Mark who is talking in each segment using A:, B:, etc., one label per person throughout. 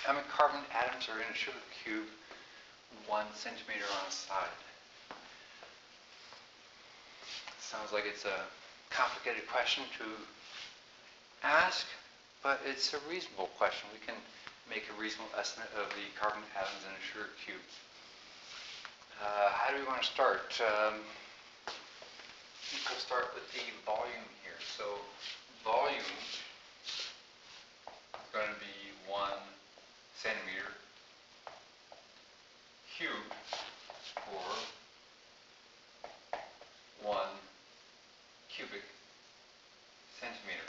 A: How many carbon atoms are in a sugar cube 1 centimeter on a side? Sounds like it's a complicated question to ask, but it's a reasonable question. We can make a reasonable estimate of the carbon atoms in a sugar cube. How do we want to start? We'll start with the volume here. So volume is going to be 1 centimeter cubed or 1 cubic centimeter.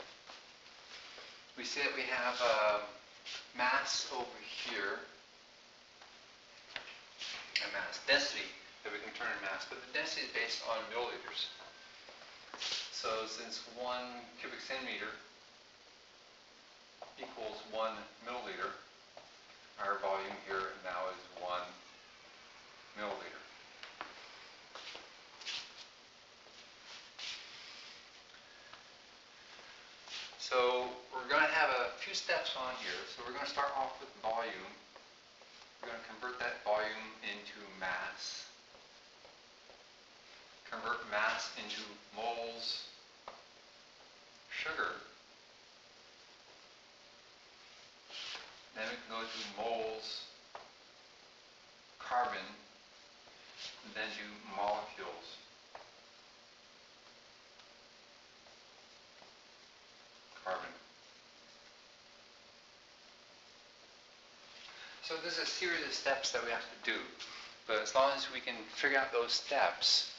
A: We see that we have mass over here, a mass density that we can turn in mass, but the density is based on milliliters. So since 1 cubic centimeter equals 1 milliliter, our volume here now is 1 milliliter. So we're going to have a few steps on here. So we're going to start off with volume. We're going to convert that volume into mass. Convert mass into moles sugar. Then we can go to moles carbon, and then do molecules. Carbon. So there's a series of steps that we have to do, but as long as we can figure out those steps,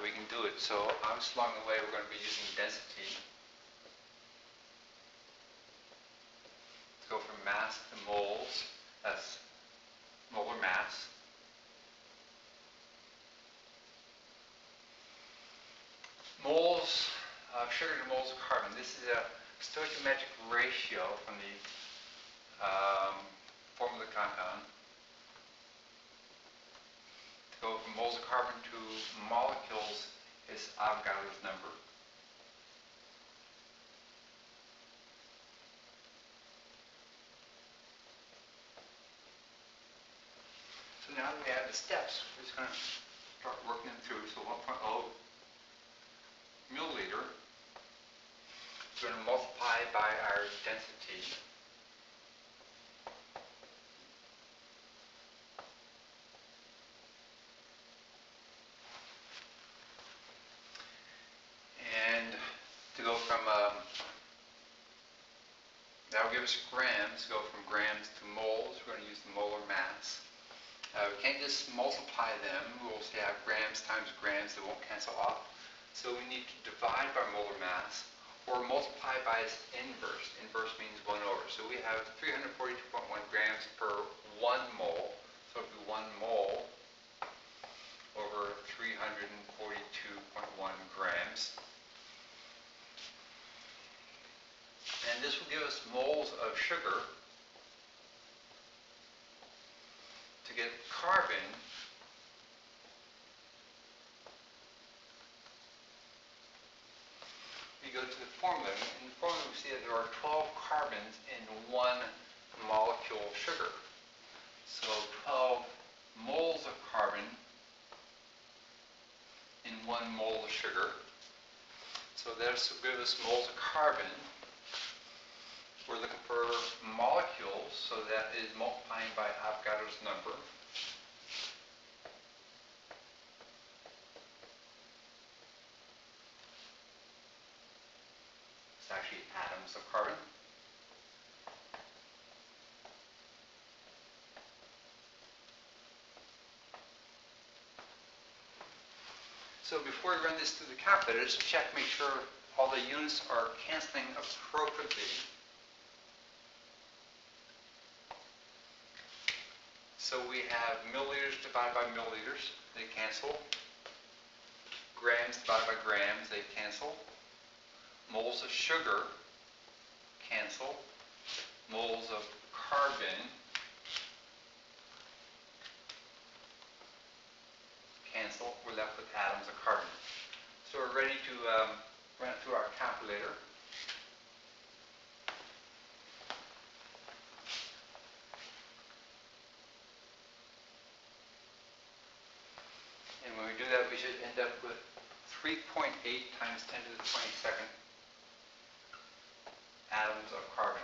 A: we can do it. So obviously along the way we're going to be using density to go from mass to moles. That's molar mass. Moles of sugar to moles of carbon. This is a stoichiometric ratio from the formula of the compound. To go from moles of carbon to molecules is Avogadro's number. So now that we have the steps, we're just going to start working them through. So 1.0 milliliter, we're going to multiply by our density. And to go from, that will give us grams. To go from grams to moles, we're going to use the molar mass. We can't just multiply them. We'll say have grams times grams. They won't cancel off. So we need to divide by molar mass or multiply by its inverse. Inverse means 1 over. So we have 342.1 grams per 1 mole. So it would be 1 mole over 342.1 grams. And this will give us moles of sugar. To get carbon, we go to the formula. In the formula we see that there are 12 carbons in 1 molecule of sugar. So 12 moles of carbon in 1 mole of sugar. So this will give us moles of carbon. We're looking for molecules, so that is multiplying by Avogadro's number. It's actually atoms of carbon. So before we run this through the calculator, just check, make sure all the units are canceling appropriately. So we have milliliters divided by milliliters, they cancel. Grams divided by grams, they cancel. Moles of sugar, cancel. Moles of carbon, cancel. We're left with atoms of carbon. So we're ready to run it through our calculator. that, we should end up with 3.8 times 10 to the 22nd atoms of carbon.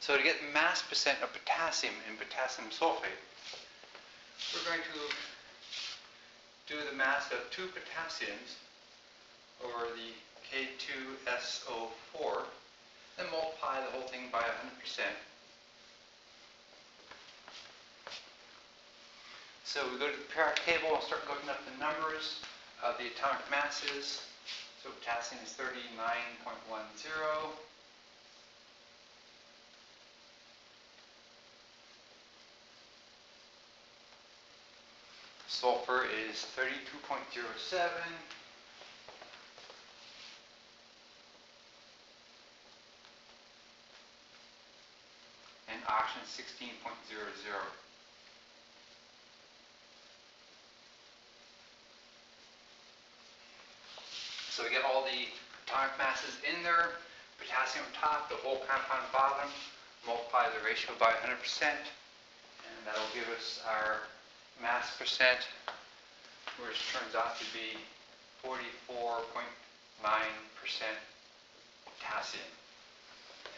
A: So to get mass percent of potassium in potassium sulfate, we're going to do the mass of 2 potassiums, or the K2SO4, and multiply the whole thing by 100%. So we go to the periodic table and start looking up the numbers of the atomic masses. So potassium is 39.10. Sulfur is 32.07. And oxygen is 16.00. So we get all the atomic masses in there, potassium on top, the whole compound bottom, multiply the ratio by 100%, and that will give us our mass percent, which turns out to be 44.9% potassium.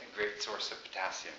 A: A great source of potassium.